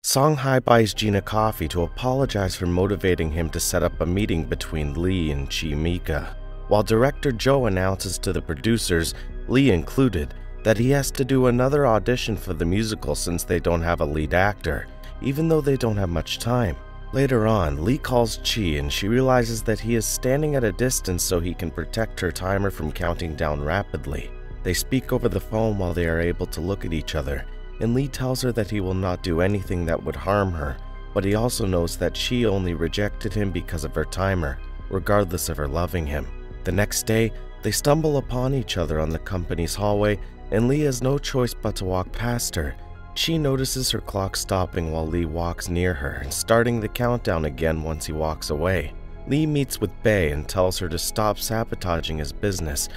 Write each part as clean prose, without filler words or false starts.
Songhai buys Jin a coffee to apologize for motivating him to set up a meeting between Lee and Chi Mika. While director Joe announces to the producers, Lee included, that he has to do another audition for the musical since they don't have a lead actor, even though they don't have much time. Later on, Lee calls Chi and she realizes that he is standing at a distance so he can protect her timer from counting down rapidly. They speak over the phone while they are able to look at each other, and Lee tells her that he will not do anything that would harm her, but he also knows that she only rejected him because of her timer, regardless of her loving him. The next day, they stumble upon each other on the company's hallway, and Lee has no choice but to walk past her. She notices her clock stopping while Lee walks near her and starting the countdown again once he walks away. Lee meets with Bae and tells her to stop sabotaging his business,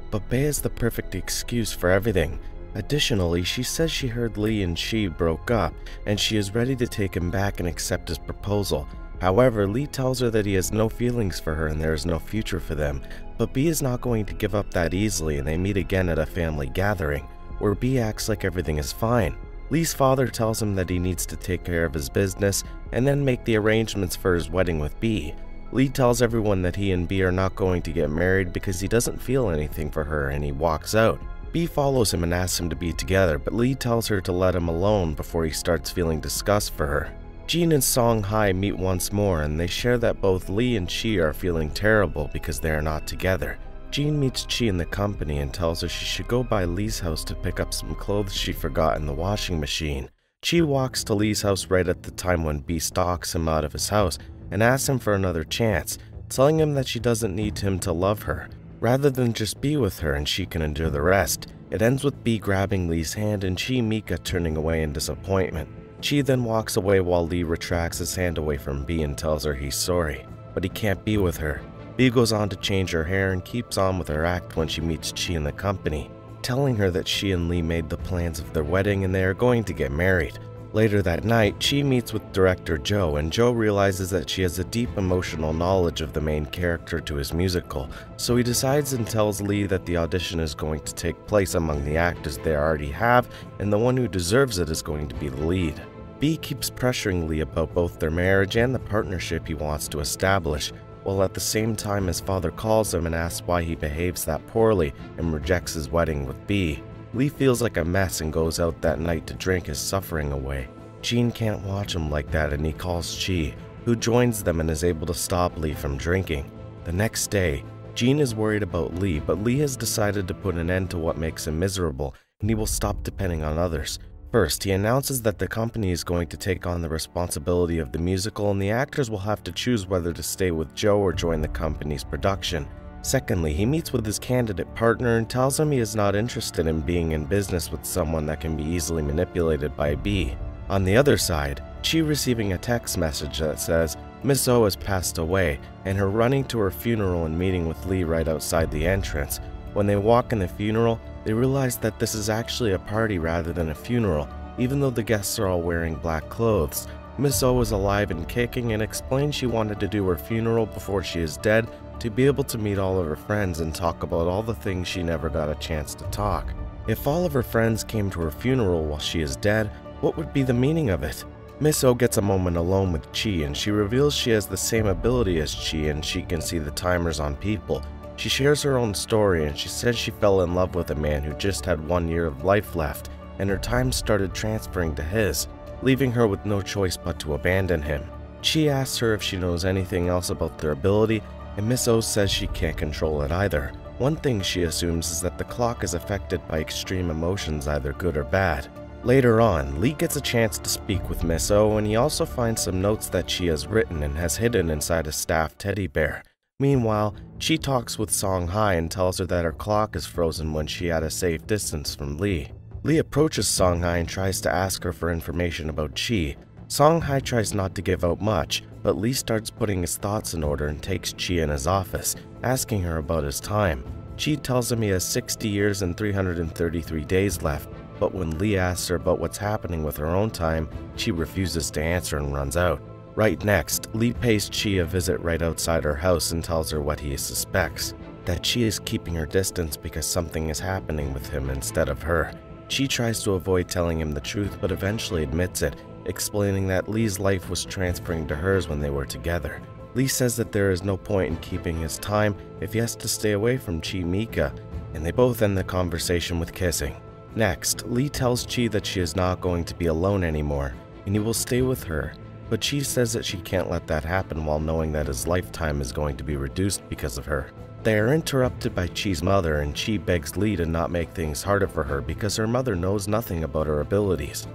but Bae is the perfect excuse for everything. Additionally, she says she heard Lee and Chi broke up, and she is ready to take him back and accept his proposal. However, Lee tells her that he has no feelings for her and there is no future for them, but B is not going to give up that easily, and they meet again at a family gathering, where B acts like everything is fine. Lee's father tells him that he needs to take care of his business and then make the arrangements for his wedding with B. Lee tells everyone that he and B are not going to get married because he doesn't feel anything for her, and he walks out. B follows him and asks him to be together, but Lee tells her to let him alone before he starts feeling disgust for her. Jin and Songhai meet once more, and they share that both Lee and Chi are feeling terrible because they are not together. Jin meets Chi in the company and tells her she should go by Lee's house to pick up some clothes she forgot in the washing machine. Chi walks to Lee's house right at the time when B stalks him out of his house and asks him for another chance, telling him that she doesn't need him to love her, rather than just be with her and she can endure the rest. It ends with B grabbing Lee's hand and Chi Mika turning away in disappointment. Chi then walks away while Lee retracts his hand away from B and tells her he's sorry, but he can't be with her. B goes on to change her hair and keeps on with her act when she meets Chi in the company, telling her that she and Lee made the plans of their wedding and they are going to get married. Later that night, Chi meets with director Joe, and Joe realizes that she has a deep emotional knowledge of the main character to his musical, so he decides and tells Lee that the audition is going to take place among the actors they already have, and the one who deserves it is going to be the lead. B keeps pressuring Lee about both their marriage and the partnership he wants to establish, while at the same time his father calls him and asks why he behaves that poorly and rejects his wedding with B. Lee feels like a mess and goes out that night to drink his suffering away. Jin can't watch him like that, and he calls Chi, who joins them and is able to stop Lee from drinking. The next day, Jin is worried about Lee, but Lee has decided to put an end to what makes him miserable, and he will stop depending on others. First, he announces that the company is going to take on the responsibility of the musical, and the actors will have to choose whether to stay with Joe or join the company's production. Secondly, he meets with his candidate partner and tells him he is not interested in being in business with someone that can be easily manipulated by B. On the other side, Chi receiving a text message that says Miss O has passed away, and her running to her funeral and meeting with Lee right outside the entrance. When they walk in the funeral, they realize that this is actually a party rather than a funeral, even though the guests are all wearing black clothes. Miss O is alive and kicking and explains she wanted to do her funeral before she is dead to be able to meet all of her friends and talk about all the things she never got a chance to talk. If all of her friends came to her funeral while she is dead, what would be the meaning of it? Miss O gets a moment alone with Chi, and she reveals she has the same ability as Chi and she can see the timers on people. She shares her own story, and she says she fell in love with a man who just had 1 year of life left, and her time started transferring to his, leaving her with no choice but to abandon him. Chi asks her if she knows anything else about their ability, and Miss O says she can't control it either. One thing she assumes is that the clock is affected by extreme emotions, either good or bad. Later on, Lee gets a chance to speak with Miss O, and he also finds some notes that she has written and has hidden inside a staffed teddy bear. Meanwhile, she talks with Songhai and tells her that her clock is frozen when she at a safe distance from Lee. Lee approaches Songhai and tries to ask her for information about Chi. Songhai tries not to give out much, but Lee starts putting his thoughts in order and takes Chi in his office, asking her about his time. Chi tells him he has 60 years and 333 days left, but when Lee asks her about what's happening with her own time, Chi refuses to answer and runs out. Right next, Lee pays Chi a visit right outside her house and tells her what he suspects, that Chi is keeping her distance because something is happening with him instead of her. Chi tries to avoid telling him the truth but eventually admits it, explaining that Lee's life was transferring to hers when they were together. Lee says that there is no point in keeping his time if he has to stay away from Chi Mika, and they both end the conversation with kissing. Next, Lee tells Chi that she is not going to be alone anymore, and he will stay with her, but Chi says that she can't let that happen while knowing that his lifetime is going to be reduced because of her. They are interrupted by Chi's mother, and Chi begs Lee to not make things harder for her because her mother knows nothing about her abilities.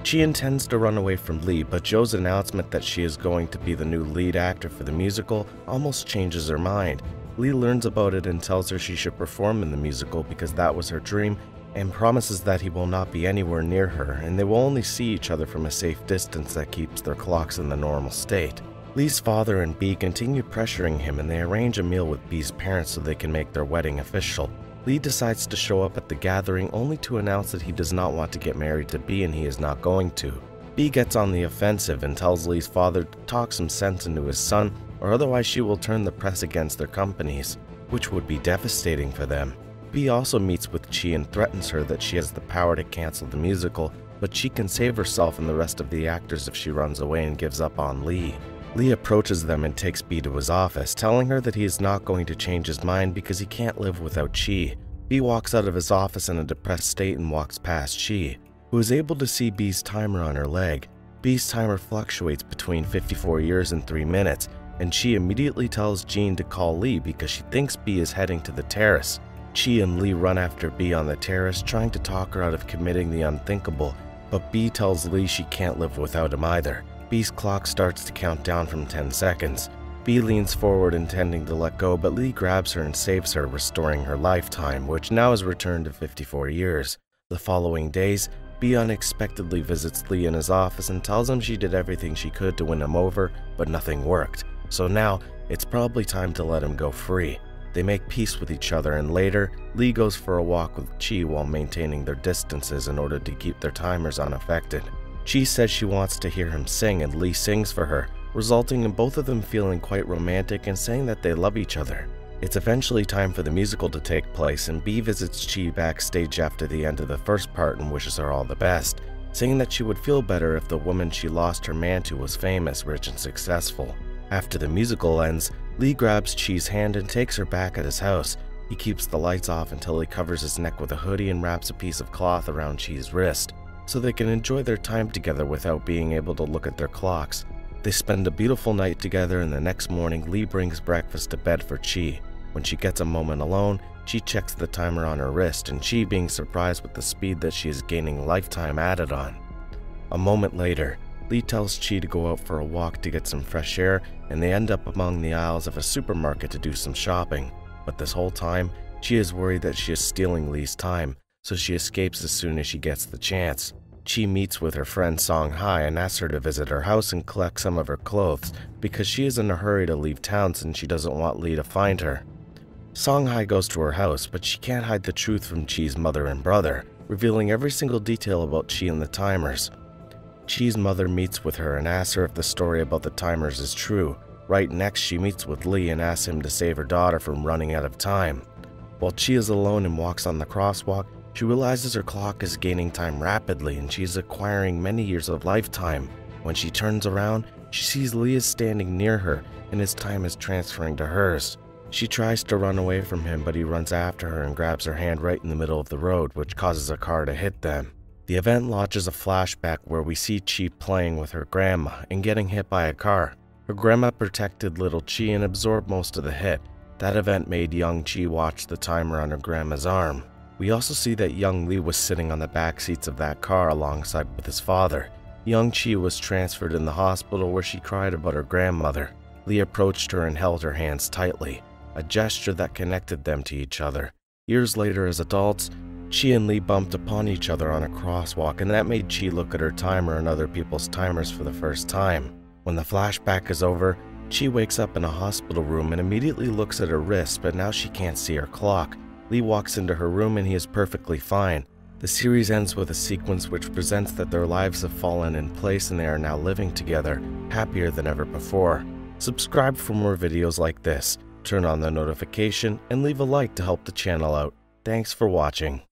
Chi intends to run away from Lee, but Joe's announcement that she is going to be the new lead actor for the musical almost changes her mind. Lee learns about it and tells her she should perform in the musical because that was her dream, and promises that he will not be anywhere near her and they will only see each other from a safe distance that keeps their clocks in the normal state. Lee's father and Bee continue pressuring him, and they arrange a meal with Bee's parents so they can make their wedding official. Lee decides to show up at the gathering only to announce that he does not want to get married to Bee and he is not going to. Bee gets on the offensive and tells Lee's father to talk some sense into his son, or otherwise she will turn the press against their companies, which would be devastating for them. Bee also meets with Chi and threatens her that she has the power to cancel the musical, but she can save herself and the rest of the actors if she runs away and gives up on Lee. Lee approaches them and takes Bee to his office, telling her that he is not going to change his mind because he can't live without Chi. Bee walks out of his office in a depressed state and walks past Chi, who is able to see Bee's timer on her leg. Bee's timer fluctuates between 54 years and 3 minutes, and Chi immediately tells Jean to call Lee because she thinks Bee is heading to the terrace. Chi and Lee run after Bee on the terrace, trying to talk her out of committing the unthinkable, but Bee tells Lee she can't live without him either. Bee's clock starts to count down from 10 seconds. Bee leans forward intending to let go, but Lee grabs her and saves her, restoring her lifetime, which now has returned to 54 years. The following days, Bee unexpectedly visits Lee in his office and tells him she did everything she could to win him over, but nothing worked. So now, it's probably time to let him go free. They make peace with each other, and later, Lee goes for a walk with Chi while maintaining their distances in order to keep their timers unaffected. Chi says she wants to hear him sing, and Lee sings for her, resulting in both of them feeling quite romantic and saying that they love each other. It's eventually time for the musical to take place, and Bee visits Chi backstage after the end of the first part and wishes her all the best, saying that she would feel better if the woman she lost her man to was famous, rich, and successful. After the musical ends, Lee grabs Chi's hand and takes her back at his house. He keeps the lights off until he covers his neck with a hoodie and wraps a piece of cloth around Chi's wrist, so they can enjoy their time together without being able to look at their clocks. They spend a beautiful night together, and the next morning Lee brings breakfast to bed for Chi. When she gets a moment alone, Chi checks the timer on her wrist, and Chi being surprised with the speed that she is gaining lifetime added on. A moment later, Lee tells Chi to go out for a walk to get some fresh air, and they end up among the aisles of a supermarket to do some shopping. But this whole time, Chi is worried that she is stealing Lee's time, so she escapes as soon as she gets the chance. Chi meets with her friend Song Hai and asks her to visit her house and collect some of her clothes because she is in a hurry to leave town since she doesn't want Lee to find her. Song Hai goes to her house, but she can't hide the truth from Chi's mother and brother, revealing every single detail about Chi and the timers. Chi's mother meets with her and asks her if the story about the timers is true. Right next, she meets with Lee and asks him to save her daughter from running out of time. While Chi is alone and walks on the crosswalk, she realizes her clock is gaining time rapidly and she is acquiring many years of lifetime. When she turns around, she sees Lee is standing near her and his time is transferring to hers. She tries to run away from him, but he runs after her and grabs her hand right in the middle of the road, which causes a car to hit them. The event launches a flashback where we see Chi playing with her grandma and getting hit by a car. Her grandma protected little Chi and absorbed most of the hit. That event made young Chi watch the timer on her grandma's arm. We also see that young Lee was sitting on the back seats of that car alongside with his father. Young Chi was transferred in the hospital where she cried about her grandmother. Lee approached her and held her hands tightly, a gesture that connected them to each other. Years later as adults, Chi and Lee bumped upon each other on a crosswalk, and that made Chi look at her timer and other people's timers for the first time. When the flashback is over, Chi wakes up in a hospital room and immediately looks at her wrist, but now she can't see her clock. Lee walks into her room and he is perfectly fine. The series ends with a sequence which presents that their lives have fallen in place and they are now living together, happier than ever before. Subscribe for more videos like this, turn on the notification, and leave a like to help the channel out. Thanks for watching.